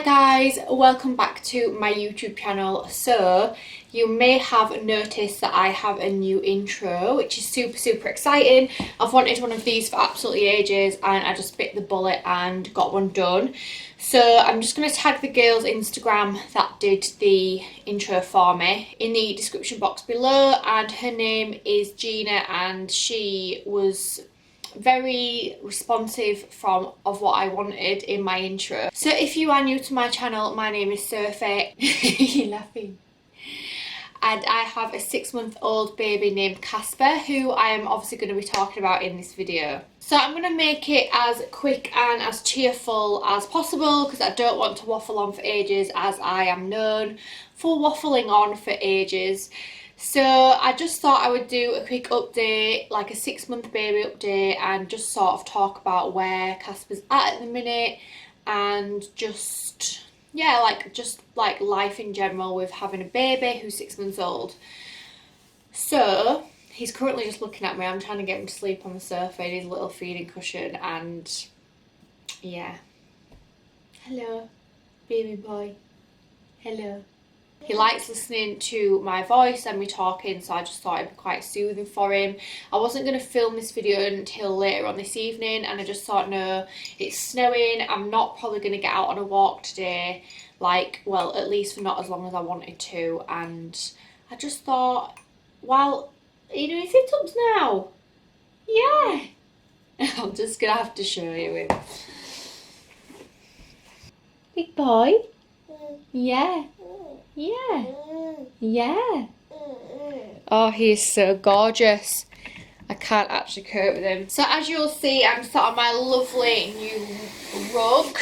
guys, welcome back to my YouTube channel. So you may have noticed that I have a new intro, which is super exciting. I've wanted one of these for absolutely ages and I just bit the bullet and got one done. So I'm just going to tag the girl's Instagram that did the intro for me in the description box below, and her name is Gina and she was very responsive of what I wanted in my intro. So if you are new to my channel, my name is Sophie. You're laughing. And I have a 6-month-old baby named Casper, who I am obviously going to be talking about in this video. So I'm going to make it as quick and as cheerful as possible because I don't want to waffle on for ages, as I am known for waffling on for ages. So I just thought I would do a quick update, like a 6-month baby update, and just sort of talk about where Casper's at the minute and just, yeah, like life in general with having a baby who's 6 months old. So he's currently just looking at me. I'm trying to get him to sleep on the sofa in his little feeding cushion, and yeah. Hello, baby boy. Hello. He likes listening to my voice and me talking, so I just thought it'd be quite soothing for him. I wasn't going to film this video until later on this evening, and I just thought, no, it's snowing, I'm not probably going to get out on a walk today, like, well, at least for not as long as I wanted to, and I just thought, well, are you doing sit-ups now? Yeah. I'm just going to have to show you him. Big boy? Yeah. Yeah. Yeah. Oh, he's so gorgeous. I can't actually cope with him. So as you'll see, I'm sat on my lovely new rug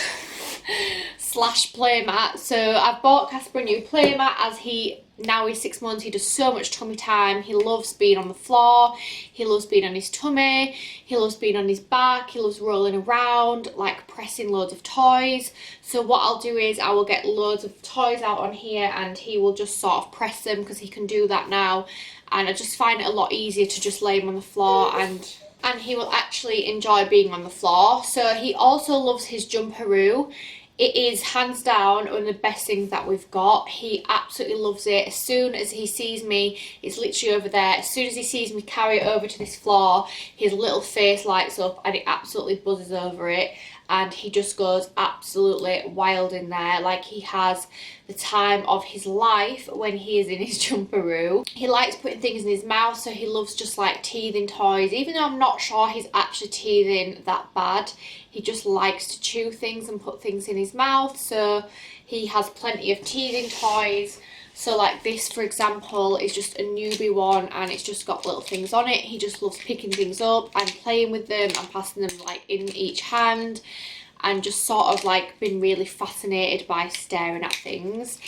slash playmat. So I've bought Casper a new playmat as now he's 6 months. He does so much tummy time. He loves being on the floor. He loves being on his tummy. He loves being on his back. He loves rolling around, like pressing loads of toys. So what I'll do is I will get loads of toys out on here and he will just sort of press them because he can do that now. And I just find it a lot easier to just lay him on the floor, and he will actually enjoy being on the floor. So he also loves his jumperoo. It is hands down one of the best things that we've got. He absolutely loves it. As soon as he sees me, it's literally over there. As soon as he sees me carry it over to this floor, his little face lights up and it absolutely buzzes over it. And he just goes absolutely wild in there. Like, he has the time of his life when he is in his jumperoo. He likes putting things in his mouth, so he loves just like teething toys. Even though I'm not sure he's actually teething that bad, he just likes to chew things and put things in his mouth. So he has plenty of teething toys. So like this, for example, is just a newbie one and it's just got little things on it. He just loves picking things up and playing with them and passing them like in each hand, and just sort of like been really fascinated by staring at things.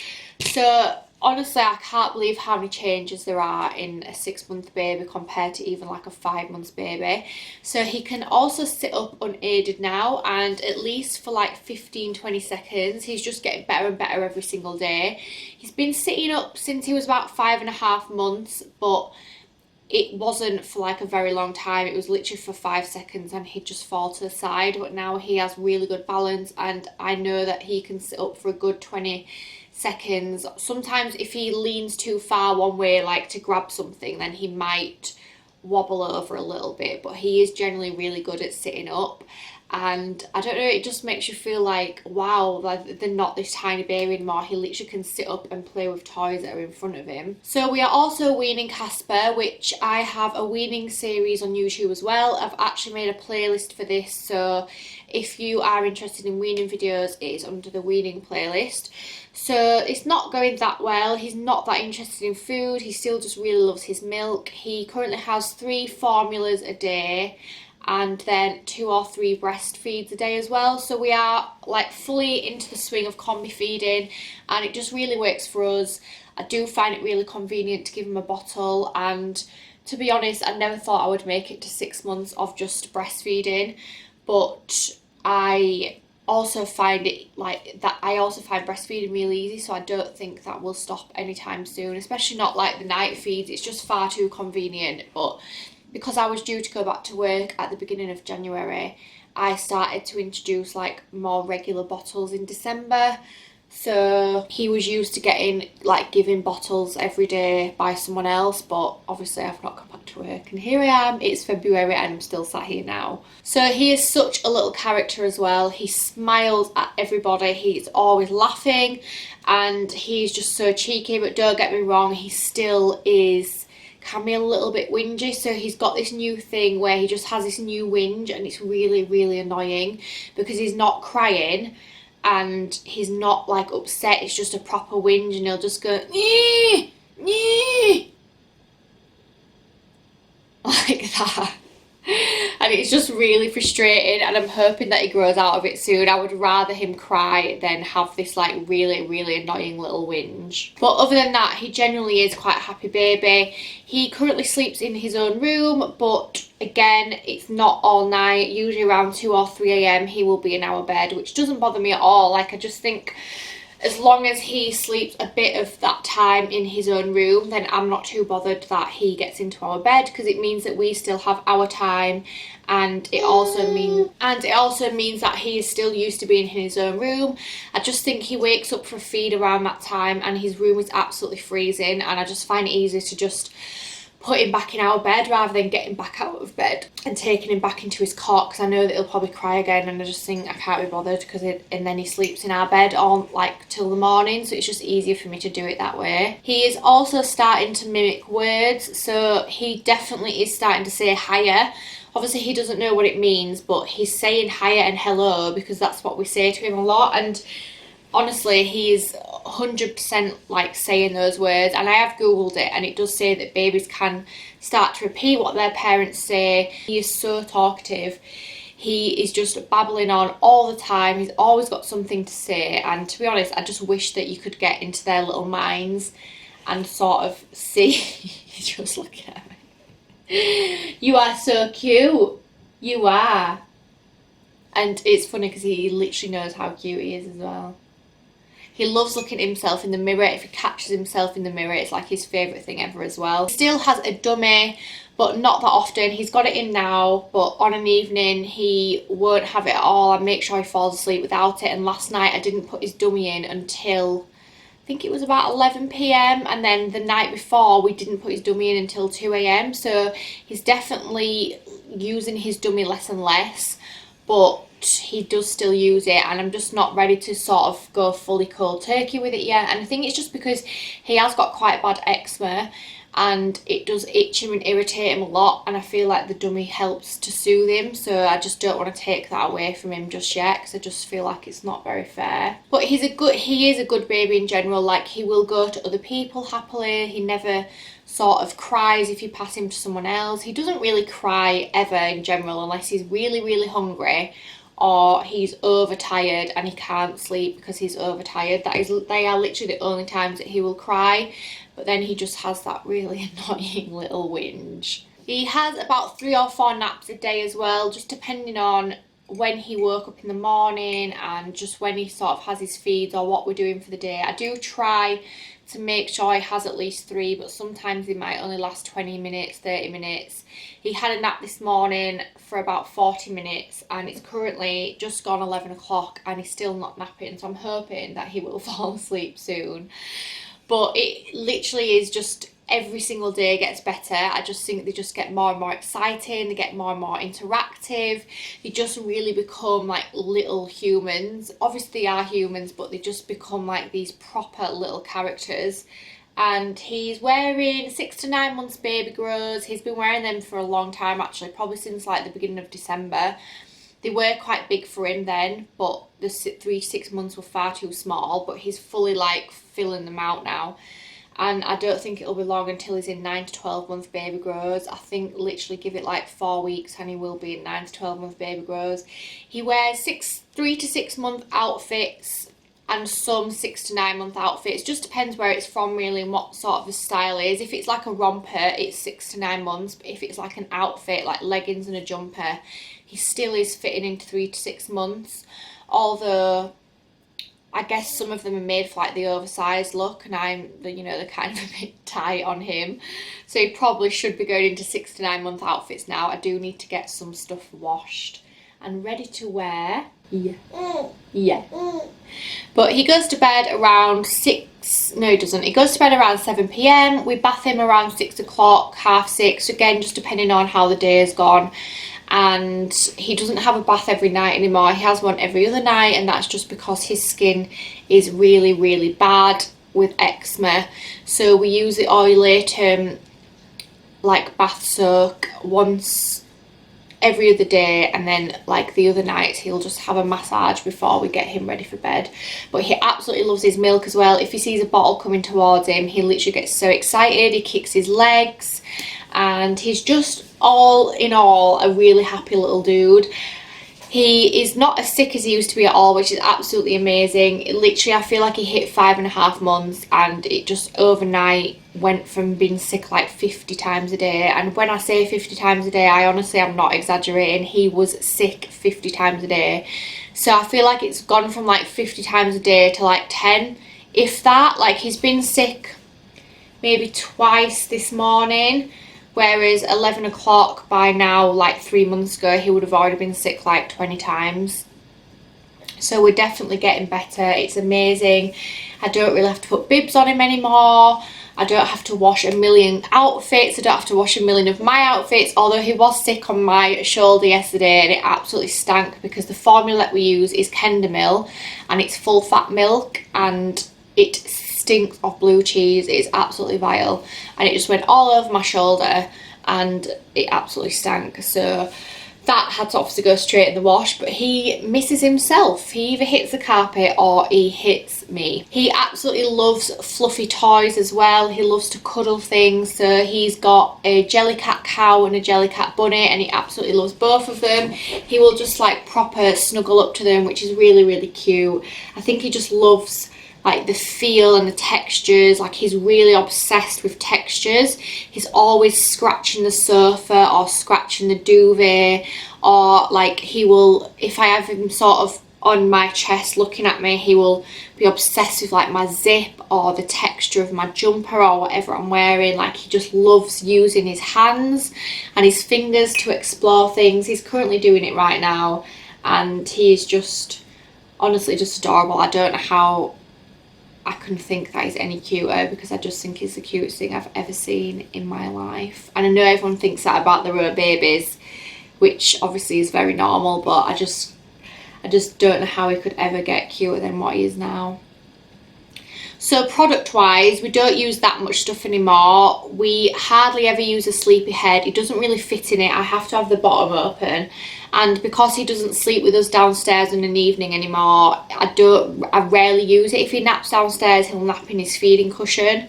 So honestly, I can't believe how many changes there are in a 6-month baby compared to even like a 5-month baby. So he can also sit up unaided now, and at least for like 15-20 seconds. He's just getting better and better every single day. He's been sitting up since he was about 5.5 months, but it wasn't for like a very long time. It was literally for 5 seconds and he'd just fall to the side. But now he has really good balance, and I know that he can sit up for a good 20 seconds. Sometimes if he leans too far one way, like to grab something, then he might wobble over a little bit, but he is generally really good at sitting up. And I don't know, it just makes you feel like, wow, like they're not this tiny baby anymore. He literally can sit up and play with toys that are in front of him. So we are also weaning Casper, which I have a weaning series on YouTube as well. I've actually made a playlist for this, so if you are interested in weaning videos, it is under the weaning playlist. So it's not going that well. He's not that interested in food. He still just really loves his milk. He currently has 3 formulas a day and then 2 or 3 breastfeeds a day as well. So we are like fully into the swing of combi feeding, and it just really works for us. I do find it really convenient to give him a bottle, and to be honest, I never thought I would make it to 6 months of just breastfeeding, but I also find breastfeeding really easy, so I don't think that will stop anytime soon, especially not like the night feeds. It's just far too convenient. But because I was due to go back to work at the beginning of January, I started to introduce like more regular bottles in December. So he was used to getting like given bottles every day by someone else, but obviously I've not come back to work and here I am, it's February and I'm still sat here now. So he is such a little character as well. He smiles at everybody, he's always laughing and he's just so cheeky, but don't get me wrong, he still can be a little bit whingy. So he's got this new thing where he just has this new whinge and it's really, really annoying because he's not crying and he's not like upset, it's just a proper whinge and he'll just go nee, nee, like that. And it's just really frustrating and I'm hoping that he grows out of it soon. I would rather him cry than have this like really, really annoying little whinge. But other than that, he generally is quite a happy baby. He currently sleeps in his own room, but again, it's not all night. Usually around 2 or 3 a.m. he will be in our bed, which doesn't bother me at all. Like, I just think as long as he sleeps a bit of that time in his own room, then I'm not too bothered that he gets into our bed, because it means that we still have our time, and it also means that he is still used to being in his own room. I just think he wakes up for a feed around that time and his room is absolutely freezing, and I just find it easier to just put him back in our bed rather than getting back out of bed and taking him back into his cot, because I know that he'll probably cry again and I just think I can't be bothered, and then he sleeps in our bed all like till the morning, so it's just easier for me to do it that way. He is also starting to mimic words, so he definitely is starting to say hiya. Obviously he doesn't know what it means, but he's saying hiya and hello because that's what we say to him a lot, and honestly, he's 100% like saying those words, and I have googled it and it does say that babies can start to repeat what their parents say. He is so talkative. He is just babbling on all the time. He's always got something to say, and to be honest, I just wish that you could get into their little minds and sort of see. He's just looking at me. You are so cute. You are. And it's funny because he literally knows how cute he is as well. He loves looking at himself in the mirror. If he catches himself in the mirror, it's like his favourite thing ever as well. He still has a dummy, but not that often. He's got it in now, but on an evening he won't have it at all. I make sure he falls asleep without it, and last night I didn't put his dummy in until I think it was about 11 p.m, and then the night before we didn't put his dummy in until 2 a.m, so he's definitely using his dummy less and less, but he does still use it, and I'm just not ready to sort of go fully cold turkey with it yet. And I think it's just because he has got quite bad eczema and it does itch him and irritate him a lot, and I feel like the dummy helps to soothe him, so I just don't want to take that away from him just yet, because I just feel like it's not very fair. But he is a good baby in general. Like, he will go to other people happily. He never sort of cries if you pass him to someone else. He doesn't really cry ever in general unless he's really, really hungry or he's overtired and he can't sleep because he's overtired. They are literally the only times that he will cry, but then he just has that really annoying little whinge. He has about 3 or 4 naps a day as well, just depending on when he woke up in the morning and just when he sort of has his feeds or what we're doing for the day. I do try to make sure he has at least 3, but sometimes they might only last 20 minutes, 30 minutes. He had a nap this morning for about 40 minutes and it's currently just gone 11 o'clock and he's still not napping, so I'm hoping that he will fall asleep soon. But it literally is just every single day gets better. I just think they just get more and more exciting, they get more and more interactive, they just really become like little humans. Obviously they are humans, but they just become like these proper little characters. And he's wearing 6 to 9 months baby grows. He's been wearing them for a long time actually, probably since like the beginning of December. They were quite big for him then, but the 3 to 6 months were far too small, but he's fully like filling them out now. And I don't think it'll be long until he's in 9 to 12 month baby grows. I think literally give it like 4 weeks and he will be in 9 to 12 month baby grows. He wears 3 to 6 month outfits and some 6 to 9 month outfits. Just depends where it's from really and what sort of a style is. If it's like a romper, it's 6 to 9 months. But if it's like an outfit, like leggings and a jumper, he still is fitting into 3 to 6 months. Although I guess some of them are made for like the oversized look, and they're kind of a bit tight on him. So he probably should be going into 6 to 9 month outfits now. I do need to get some stuff washed and ready to wear. Yeah. Yeah. But he goes to bed around 6, no he doesn't, he goes to bed around 7 p.m. We bath him around 6 o'clock, half 6, again just depending on how the day has gone. And he doesn't have a bath every night anymore, he has one every other night, and that's just because his skin is really, really bad with eczema. So we use the oilatum like bath soak once every other day, and then like the other nights he'll just have a massage before we get him ready for bed. But he absolutely loves his milk as well. If he sees a bottle coming towards him, he literally gets so excited, he kicks his legs, and he's just all in all a really happy little dude. He is not as sick as he used to be at all, which is absolutely amazing. Literally, I feel like he hit 5.5 months and it just overnight went from being sick like 50 times a day. And when I say 50 times a day, I honestly am not exaggerating. He was sick 50 times a day. So I feel like it's gone from like 50 times a day to like 10, if that. Like, he's been sick maybe twice this morning. Whereas 11 o'clock by now, like 3 months ago, he would have already been sick like 20 times. So we're definitely getting better. It's amazing. I don't really have to put bibs on him anymore. I don't have to wash a million outfits. I don't have to wash a million of my outfits. Although he was sick on my shoulder yesterday and it absolutely stank, because the formula that we use is Kendamil and it's full fat milk, and it stinks of blue cheese. It's absolutely vile, and it just went all over my shoulder and it absolutely stank. So that had to obviously go straight in the wash. But he misses himself. He either hits the carpet or he hits me. He absolutely loves fluffy toys as well. He loves to cuddle things. So he's got a Jellycat cow and a Jellycat bunny, and he absolutely loves both of them. He will just like proper snuggle up to them, which is really, really cute. I think he just loves like the feel and the textures. Like, he's really obsessed with textures. He's always scratching the sofa or scratching the duvet, or like he will, if I have him sort of on my chest looking at me, he will be obsessed with like my zip or the texture of my jumper or whatever I'm wearing. Like, he just loves using his hands and his fingers to explore things. He's currently doing it right now, and he is just honestly just adorable. I don't know how I can think that he's any cuter, because I just think he's the cutest thing I've ever seen in my life. And I know everyone thinks that about their own babies, which obviously is very normal, but I just don't know how he could ever get cuter than what he is now. So product wise, we don't use that much stuff anymore. We hardly ever use a sleepy head. It doesn't really fit in it. I have to have the bottom open. And because he doesn't sleep with us downstairs in an evening anymore, I rarely use it. If he naps downstairs, he'll nap in his feeding cushion,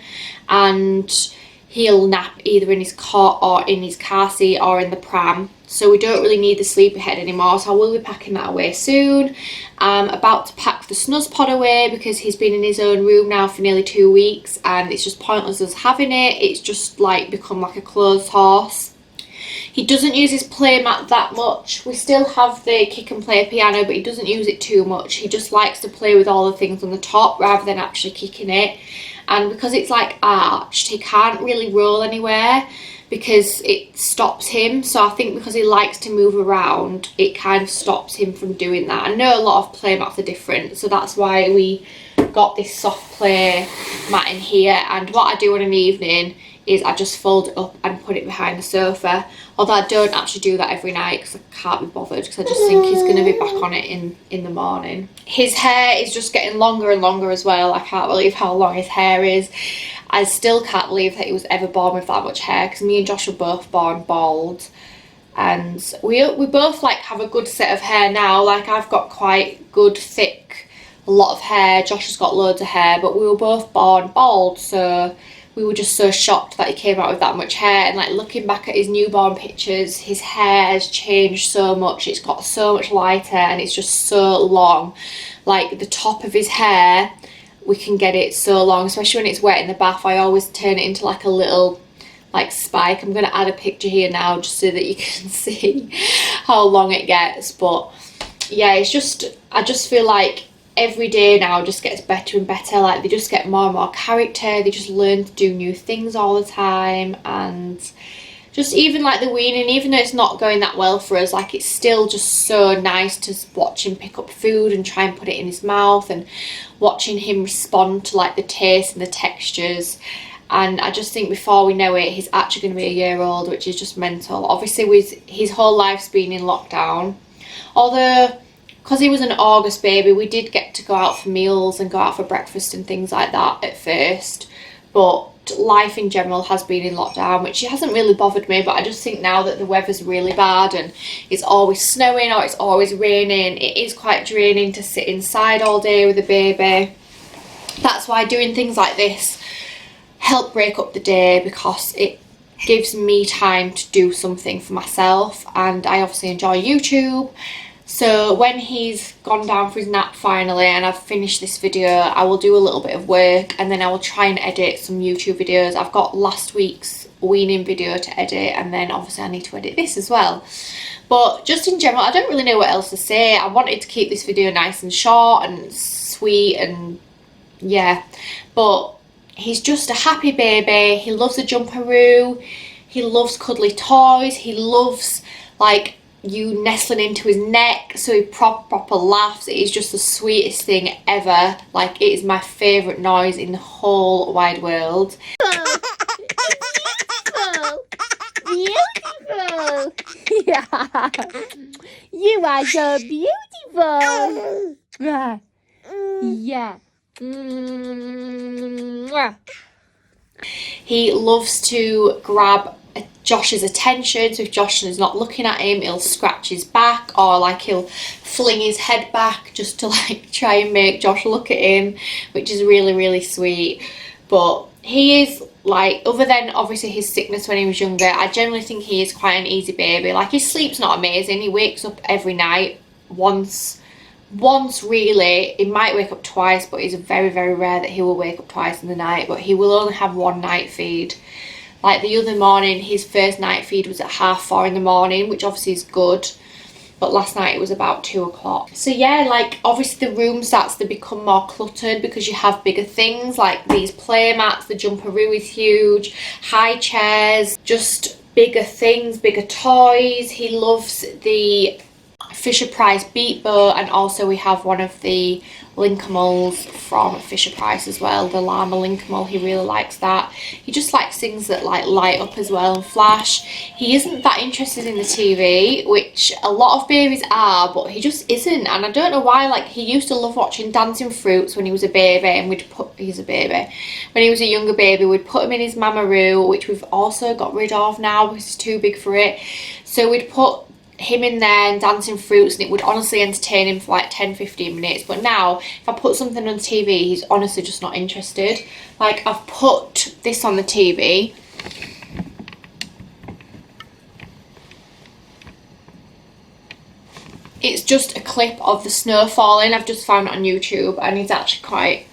and he'll nap either in his cot or in his car seat or in the pram. So we don't really need the sleepy head anymore, so I will be packing that away soon. I'm about to pack the snuzz pod away because he's been in his own room now for nearly 2 weeks and it's just pointless us having it. It's just like become like a clothes horse. He doesn't use his play mat that much. We still have the kick and play piano, but he doesn't use it too much. He just likes to play with all the things on the top rather than actually kicking it. And because it's like arched, he can't really roll anywhere because it stops him. So I think because he likes to move around, it kind of stops him from doing that. I know a lot of play mats are different, so that's why we got this soft play mat in here. And what I do in an evening is I just fold it up and put it behind the sofa. Although I don't actually do that every night because I can't be bothered, because I just think he's going to be back on it in the morning. His hair is just getting longer and longer as well. I can't believe how long his hair is. I still can't believe that he was ever born with that much hair, because me and Josh were both born bald. And we both like have a good set of hair now. Like, I've got quite good, thick, a lot of hair. Josh has got loads of hair, but we were both born bald, so we were just so shocked that he came out with that much hair. And like, looking back at his newborn pictures, his hair has changed so much. It's got so much lighter and it's just so long. Like, the top of his hair, we can get it so long, especially when it's wet in the bath. I always turn it into like a little like spike. I'm going to add a picture here now just so that you can see how long it gets. But yeah, it's just, I just feel like every day now just gets better and better. Like, they just get more and more character. They just learn to do new things all the time, and just even like the weaning, even though it's not going that well for us, like it's still just so nice to watch him pick up food and try and put it in his mouth, and watching him respond to like the taste and the textures. And I just think before we know it, he's actually going to be a year old, which is just mental. Obviously with his whole life's been in lockdown, although because he was an August baby, we did get to go out for meals and go out for breakfast and things like that at first, but life in general has been in lockdown, which hasn't really bothered me. But I just think now that the weather's really bad and it's always snowing or it's always raining, it is quite draining to sit inside all day with a baby. That's why doing things like this help break up the day, because it gives me time to do something for myself, and I obviously enjoy YouTube. So when he's gone down for his nap finally and I've finished this video, I will do a little bit of work, and then I will try and edit some YouTube videos. I've got last week's weaning video to edit, and then obviously I need to edit this as well. But just in general, I don't really know what else to say. I wanted to keep this video nice and short and sweet, and yeah, but he's just a happy baby. He loves a jumperoo, he loves cuddly toys, he loves like you nestling into his neck, so he proper laughs. It is just the sweetest thing ever. Like, it is my favourite noise in the whole wide world. Beautiful. Yeah. You are so beautiful. Yeah. Yeah. He loves to grab Josh's attention, so if Josh is not looking at him, he'll scratch his back, or like he'll fling his head back just to like try and make Josh look at him, which is really, really sweet. But he is like, other than obviously his sickness when he was younger, I generally think he is quite an easy baby. Like, his sleep's not amazing. He wakes up every night once really. He might wake up twice, but it's very, very rare that he will wake up twice in the night. But he will only have one night feed. Like the other morning, his first night feed was at 4:30 in the morning, which obviously is good. But last night it was about 2 o'clock. So yeah, like obviously the room starts to become more cluttered because you have bigger things like these play mats, the jumperoo is huge, high chairs, just bigger things, bigger toys. He loves the Fisher Price beat bow, and also we have one of the Linkimals from Fisher Price as well, the llama Linkimal. He really likes that. He just likes things that like light up as well and flash. He isn't that interested in the TV, which a lot of babies are, but he just isn't, and I don't know why. Like, he used to love watching Dancing Fruits when he was a baby, and when he was a younger baby, we'd put him in his Mamaroo, which we've also got rid of now because it's too big for it. So we'd put him in there and Dancing Fruits, and it would honestly entertain him for like 10-15 minutes. But now if I put something on TV, he's honestly just not interested. Like, I've put this on the TV, it's just a clip of the snow falling. I've just found it on YouTube, and he's actually quite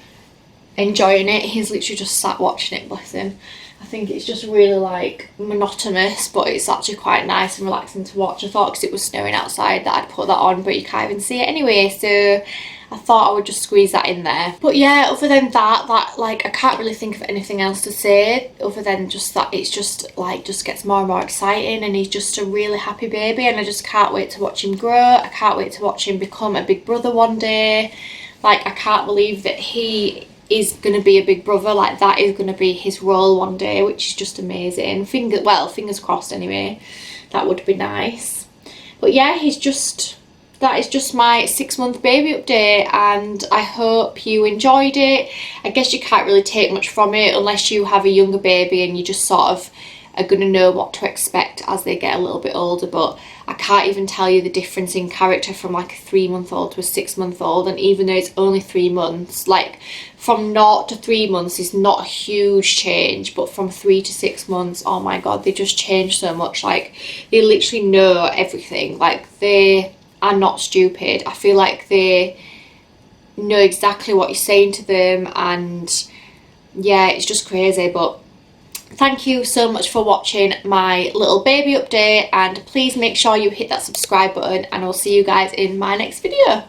enjoying it. He's literally just sat watching it, bless him. I think it's just really like monotonous, but it's actually quite nice and relaxing to watch. I thought because it was snowing outside that I'd put that on, but you can't even see it anyway, so I thought I would just squeeze that in there. But yeah, other than that like, I can't really think of anything else to say other than just that it's just like, just gets more and more exciting, and he's just a really happy baby, and I just can't wait to watch him grow. I can't wait to watch him become a big brother one day. Like, I can't believe that he is going to be a big brother. Like, that is going to be his role one day, which is just amazing. Fingers crossed anyway. That would be nice. But yeah, that is just my 6-month baby update, and I hope you enjoyed it. I guess you can't really take much from it unless you have a younger baby and you just sort of are going to know what to expect as they get a little bit older. But I can't even tell you the difference in character from like a 3-month-old to a 6-month-old, and even though it's only 3 months, like from 0 to 3 months is not a huge change, but from 3 to 6 months, oh my god, they just change so much. Like, they literally know everything. Like, they are not stupid. I feel like they know exactly what you're saying to them, and yeah, it's just crazy. But thank you so much for watching my little baby update, and please make sure you hit that subscribe button, and I'll see you guys in my next video.